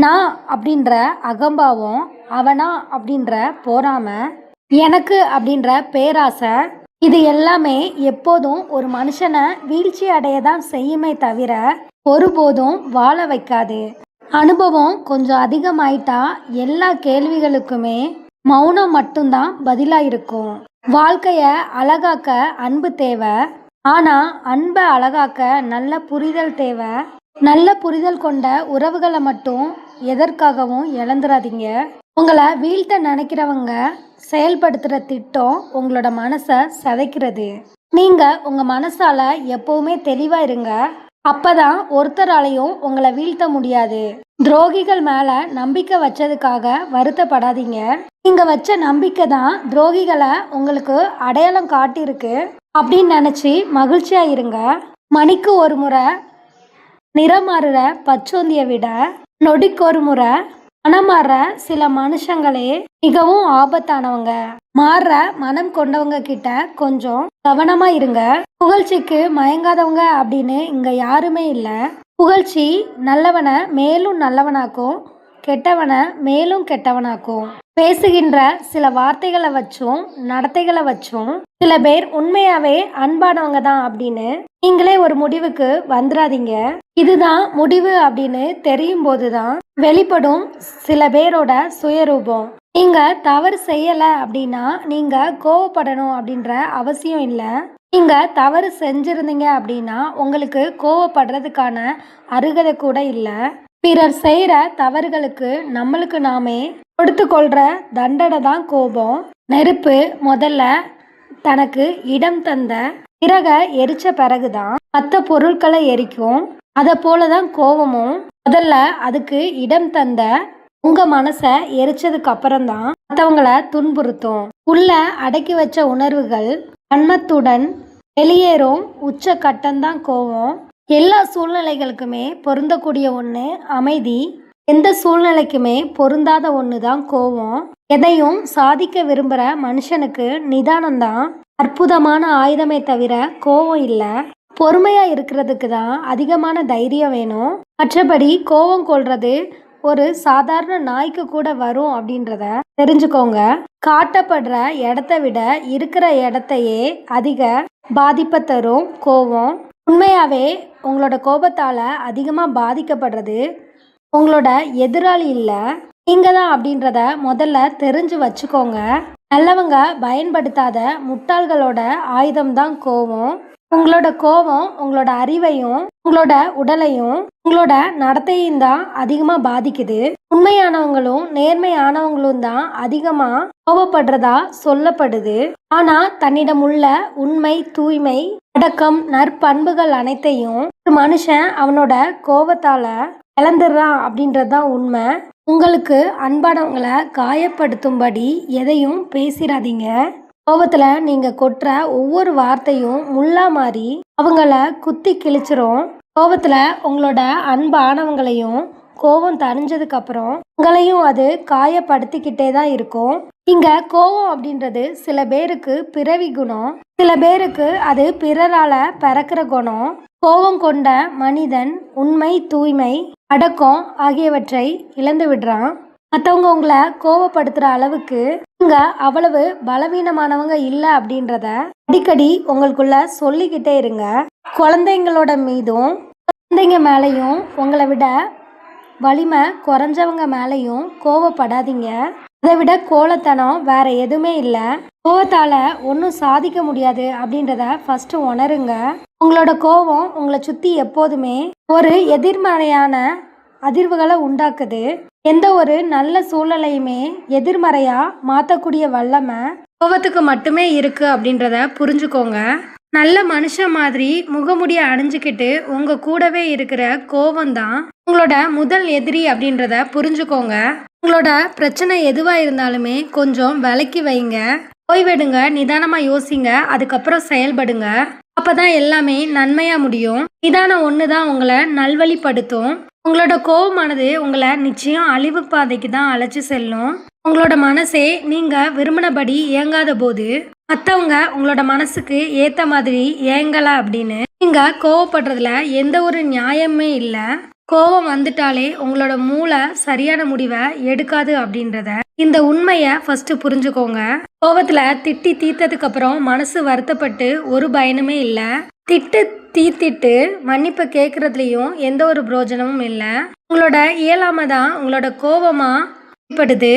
நான் அப்படின்ற அகம்பாவம், அவனா அப்படின்ற பொறாமை, எனக்கு அப்படின்ற பேராசை, இது எல்லாமே எப்போதும் ஒரு மனுஷனை வீழ்ச்சி அடைய தான் செய்யுமே தவிர ஒருபோதும் வாழ வைக்காது. அனுபவம் கொஞ்சம் அதிகமாயிட்டா எல்லா கேள்விகளுக்குமே மௌனம் மட்டும்தான் பதிலா இருக்கும். வாழ்க்கைய அழகாக்க அன்பு தேவை. ஆனா அன்பை அழகாக்க நல்ல புரிதல் தேவை. நல்ல புரிதல் கொண்ட உறவுகளை மட்டும் எதற்காகவும் இழந்துடாதீங்க. உங்களை வீழ்த்த நினைக்கிறவங்க செயல்படுத்துகிற திட்டம் உங்களோட மனசை சிதைக்கிறது. நீங்கள் உங்கள் மனசால எப்பவுமே தெளிவாக இருங்க. அப்பதான் ஒருத்தராலையும் உங்களை வீழ்த்த முடியாது. துரோகிகள் மேல நம்பிக்கை வச்சதுக்காக வருத்தப்படாதீங்க. நீங்க வச்ச நம்பிக்கை தான் துரோகிகளை உங்களுக்கு அடையாளம் காட்டியிருக்கு அப்படின்னு நினைச்சு மகிழ்ச்சியா இருங்க. மணிக்கு ஒரு முறை நிறம் மாறுற பச்சோந்தியை விட நொடிக்கு ஒரு முறை மனம் மாறுற சில மனுஷங்களே மிகவும் ஆபத்தானவங்க. மாறுற மனம் கொண்டவங்க கிட்ட கொஞ்சம் கவனமா இருங்க. புகழ்ச்சிக்கு மயங்காதவங்க அப்படின்னு இங்க யாருமே இல்லை. புகழ்ச்சி நல்லவனை மேலும் நல்லவனாக்கும், கெட்டவனை மேலும் கெட்டவனாக்கும். பேசுகின்ற சில வார்த்தைகளை வச்சும் நடத்தைகளை வச்சும் சில பேர் உண்மையாவே அன்பானவங்க தான் அப்படின்னு நீங்களே ஒரு முடிவுக்கு வந்துடாதீங்க. இதுதான் முடிவு அப்படின்னு தெரியும் போதுதான் வெளிப்படும் சில பேரோட சுயரூபம். நீங்க தவறு செய்யல அப்படின்னா நீங்க கோவப்படணும் அப்படின்ற அவசியம் இல்லை. நீங்க தவறு செஞ்சிருந்தீங்க அப்படின்னா உங்களுக்கு கோவப்படுறதுக்கான அருகதை கூட இல்லை. பிறர் செய்யற தவறுகளுக்கு நம்மளுக்கு நாமே கொடுத்து கொள்ற தண்டனை தான் கோபம். நெருப்பு முதல்ல தனக்கு இடம் தந்த பிறக எரிச்ச பிறகுதான் மற்ற பொருட்களை எரிக்கும். அதை போலதான் கோபமும் முதல்ல அதுக்கு இடம் தந்த உங்க மனசை எரிச்சதுக்கு அப்புறம்தான் மற்றவங்களை துன்புறுத்தும். உள்ள அடக்கி வச்ச உணர்வுகள் கண்மத்துடன் வெளியேறும் உச்ச கட்டம்தான் கோபம். எல்லா சூழ்நிலைகளுக்குமே பொருந்தக்கூடிய ஒன்று அமைதி. எந்த சூழ்நிலைக்குமே பொருந்தாத ஒன்று தான் கோபம். எதையும் சாதிக்க விரும்புகிற மனுஷனுக்கு நிதானம்தான் அற்புதமான ஆயுதமே தவிர கோபம் இல்லை. பொறுமையாக இருக்கிறதுக்கு தான் அதிகமான தைரியம் வேணும். மற்றபடி கோபம் கொள்றது ஒரு சாதாரண நாய்க்கு கூட வரும் அப்படின்றத தெரிஞ்சுக்கோங்க. காட்டப்படுற இடத்த விட இருக்கிற இடத்தையே அதிக பாதிப்பை தரும் கோபம். உண்மையாவே உங்களோட கோபத்தால அதிகமாக பாதிக்கப்படுறது உங்களோட எதிராளி இல்லை, நீங்க தான் அப்படின்றத முதல்ல தெரிஞ்சு வச்சுக்கோங்க. நல்லவங்க பயன்படுத்தாத முட்டாள்களோட ஆயுதம்தான் கோபம். உங்களோட கோபம் உங்களோட அறிவையும் உங்களோட உடலையும் உங்களோட நடத்தையும் தான் அதிகமாக பாதிக்குது. உண்மையானவங்களும் நேர்மையானவங்களும் தான் அதிகமாக கோபப்படுறதா சொல்லப்படுது. ஆனா தன்னிடம் உள்ள உண்மை, தூய்மை, அடக்கம், நற்பண்புகள் அனைத்தையும் ஒரு மனுஷன் அவனோட கோபத்தால இழந்துடுறான் அப்படின்றது தான் உண்மை. உங்களுக்கு அன்பானவங்களை காயப்படுத்தும்படி எதையும் பேசிடாதீங்க. கோபத்தில் நீங்கள் கொட்டுற ஒவ்வொரு வார்த்தையும் முள்ளா மாறி அவங்கள குத்தி கிழிச்சிரும். கோபத்தில் உங்களோட அன்பானவங்களையும் கோபம் தணிஞ்சதுக்கு அப்புறம் உங்களையும் அது காயப்படுத்திக்கிட்டே தான் இருக்கும். இங்க கோபம் அப்படின்றது சில பேருக்கு பிறவி குணம், சில பேருக்கு அது பிறரால பிறக்கிற குணம். கோபம் கொண்ட மனிதன் உண்மை, தூய்மை, அடக்கம் ஆகியவற்றை இழந்து விடுறான். மற்றவங்க உங்களை கோபப்படுத்துற அளவுக்கு நீங்க அவ்வளவு பலவீனமானவங்க இல்லை அப்படின்றத அடிக்கடி உங்களுக்குள்ள சொல்லிக்கிட்டே இருங்க. குழந்தைங்களோட மீதும் குழந்தைங்க மேலையும் உங்களை விட வலிமை குறைஞ்சவங்க மேலையும் கோவப்படாதீங்க. அதை விட கோலத்தனம் வேற எதுவுமே இல்லை. கோவத்தால ஒன்றும் சாதிக்க முடியாது அப்படின்றத ஃபர்ஸ்ட் உணருங்க. உங்களோட கோபம் உங்களை சுற்றி எப்போதுமே ஒரு எதிர்மறையான அதிர்வுகளை உண்டாக்குது. எந்த ஒரு நல்ல சூழ்நிலையுமே எதிர்மறையா மாற்றக்கூடிய வல்லமை கோபத்துக்கு மட்டுமே இருக்கு அப்படின்றத புரிஞ்சுக்கோங்க. நல்ல மனுஷன் மாதிரி முகமுடிய அணிஞ்சுக்கிட்டு உங்க கூடவே இருக்கிற கோபம்தான் உங்களோட முதல் எதிரி அப்படின்றத புரிஞ்சுக்கோங்க. உங்களோட பிரச்சனை எதுவாக இருந்தாலுமே கொஞ்சம் விலக்கி வைங்க, ஓய்வெடுங்க, நிதானமாக யோசிங்க, அதுக்கப்புறம் செயல்படுங்க. அப்பதான் எல்லாமே நன்மையாக முடியும். நிதானம் ஒன்று தான் உங்களை நல்வழிப்படுத்தும். உங்களோட கோபமானது உங்களை நிச்சயம் அழிவு பாதைக்கு தான் அழைச்சி செல்லும். உங்களோட மனசே நீங்கள் விரும்பினபடி இயங்காத போது மற்றவங்க உங்களோட மனசுக்கு ஏற்ற மாதிரி இயங்கலை அப்படின்னு நீங்கள் கோவப்படுறதுல எந்த ஒரு நியாயமே இல்லை. கோபம் வந்துட்டாலே உங்களோட மூளை சரியான முடிவை எடுக்காது அப்படின்றத இந்த உண்மையை ஃபர்ஸ்ட் புரிஞ்சுக்கோங்க. கோபத்துல திட்டி தீர்த்ததுக்கு அப்புறம் மனசு வருத்தப்பட்டு ஒரு பயனுமே இல்லை. திட்டு தீர்த்திட்டு மன்னிப்பு கேட்கறதுலயும் எந்த ஒரு பிரயோஜனமும் இல்லை. உங்களோட இயலாம தான் உங்களோட கோபமா வெளிப்படுது.